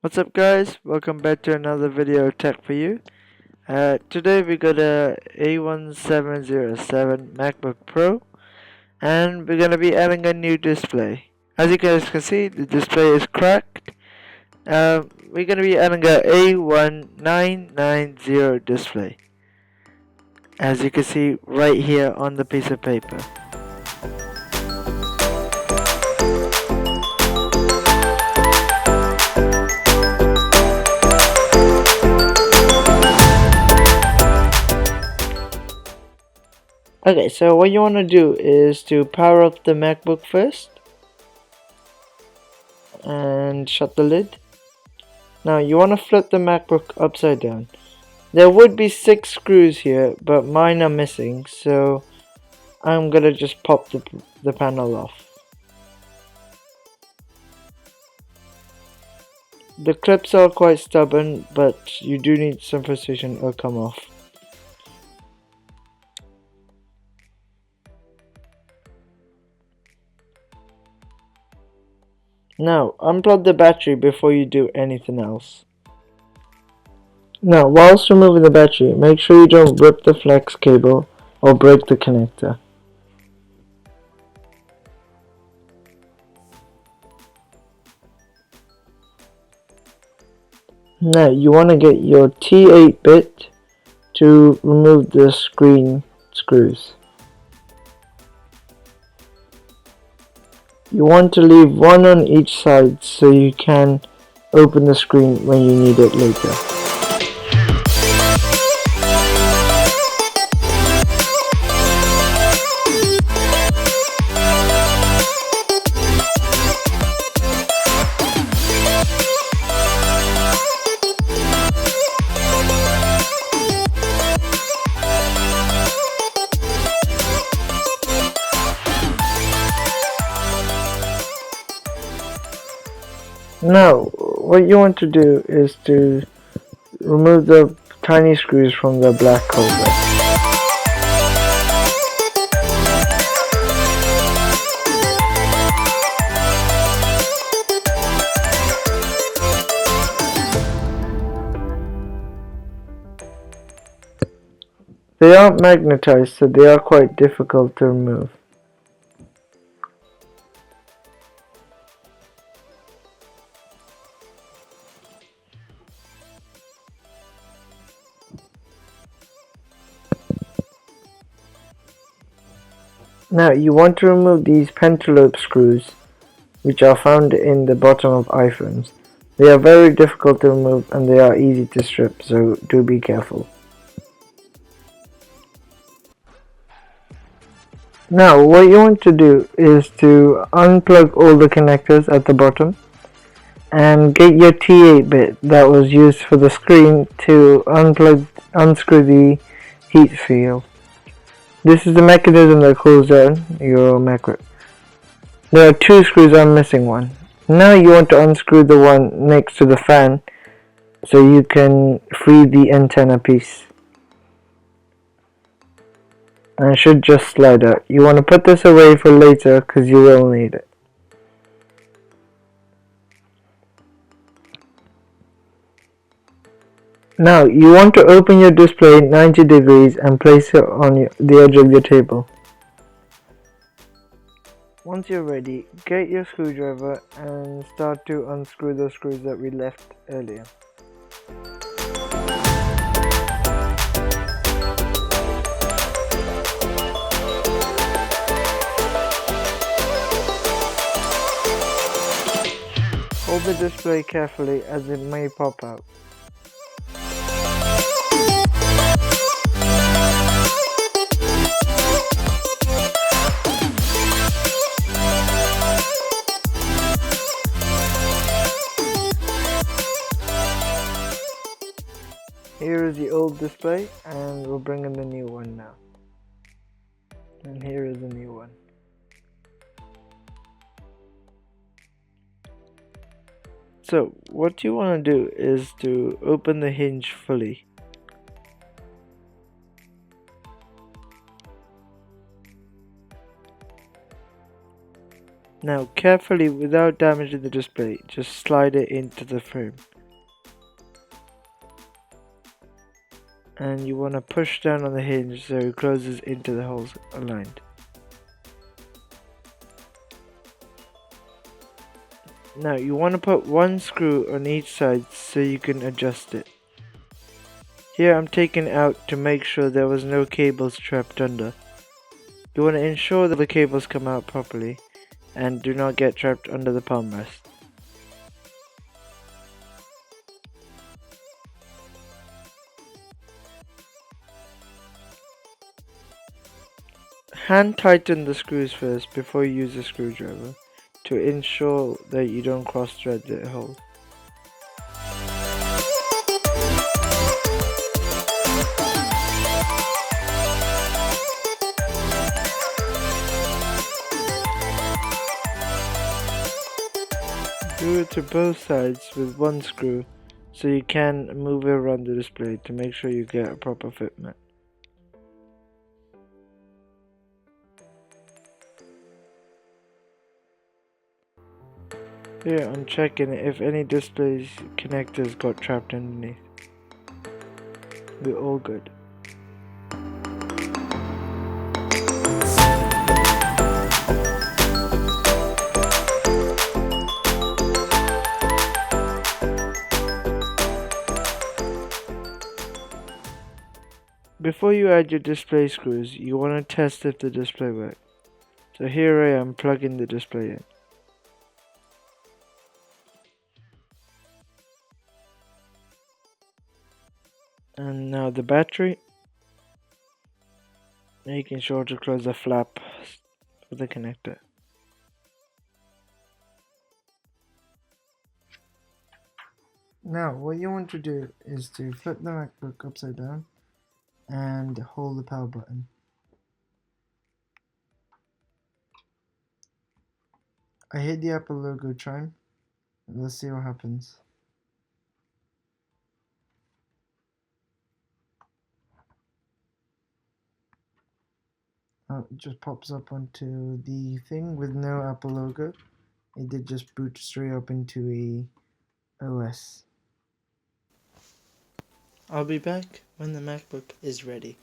What's up guys, welcome back to another video tech for you. Today we got a A1707 MacBook Pro and we're gonna be adding a new display. As you guys can see, the display is cracked. We're gonna be adding a A1990 display, as you can see right here on the piece of paper. Okay, so what you want to do is to power up the MacBook first and shut the lid. Now you want to flip the MacBook upside down. There would be 6 screws here, but mine are missing, so I'm gonna just pop the panel off. The clips are quite stubborn, but you do need some precision or come off. Now, unplug the battery before you do anything else. Now, whilst removing the battery, make sure you don't rip the flex cable or break the connector. Now, you want to get your T8 bit to remove the screen screws. You want to leave one on each side so you can open the screen when you need it later. Now, what you want to do is to remove the tiny screws from the black holder. They aren't magnetized, so they are quite difficult to remove. Now you want to remove these pentalobe screws, which are found in the bottom of iPhones. They are very difficult to remove and they are easy to strip, so do be careful. Now what you want to do is to unplug all the connectors at the bottom and get your T8 bit that was used for the screen to unscrew the heat shield. This is the mechanism that cools down your MacBook. There are 2 screws, I'm missing one. Now you want to unscrew the one next to the fan so you can free the antenna piece. And it should just slide out. You want to put this away for later because you will need it. Now you want to open your display 90 degrees and place it on the edge of your table. Once you're ready, get your screwdriver and start to unscrew the screws that we left earlier. Hold the display carefully as it may pop out. Here is the old display and we'll bring in the new one now. And here is the new one. So what you want to do is to open the hinge fully. Now carefully, without damaging the display, just slide it into the frame. And you want to push down on the hinge so it closes into the holes aligned. Now you want to put one screw on each side so you can adjust it. Here I'm taking it out to make sure there was no cables trapped under. You want to ensure that the cables come out properly and do not get trapped under the palm rest. Hand tighten the screws first before you use a screwdriver to ensure that you don't cross thread the hole. Do it to both sides with one screw so you can move it around the display to make sure you get a proper fitment. Here I'm checking if any display connectors got trapped underneath. We're all good. Before you add your display screws, you want to test if the display works. So here I am plugging the display in. And now the battery. Making sure to close the flap of the connector. Now what you want to do is to flip the MacBook upside down and hold the power button. I hit the Apple logo chime. Let's see what happens. Oh, it just pops up onto the thing with no Apple logo. It did just boot straight up into a OS. I'll be back when the MacBook is ready.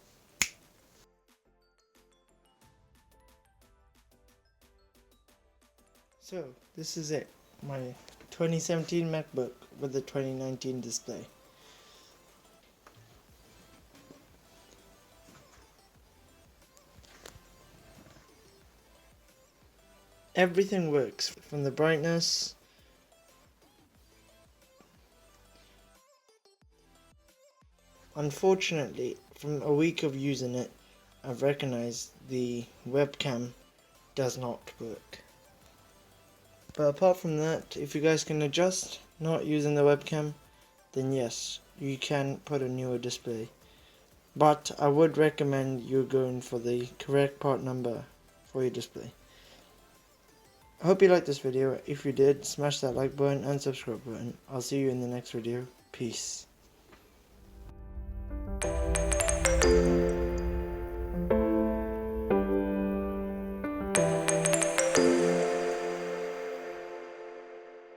So this is it, my 2017 MacBook with the 2019 display. Everything works, from the brightness, unfortunately from a week of using it I've recognized the webcam does not work. But apart from that, if you guys can adjust not using the webcam, then yes, you can put a newer display. But I would recommend you going for the correct part number for your display. I hope you liked this video. If you did, smash that like button and subscribe button. I'll see you in the next video. Peace.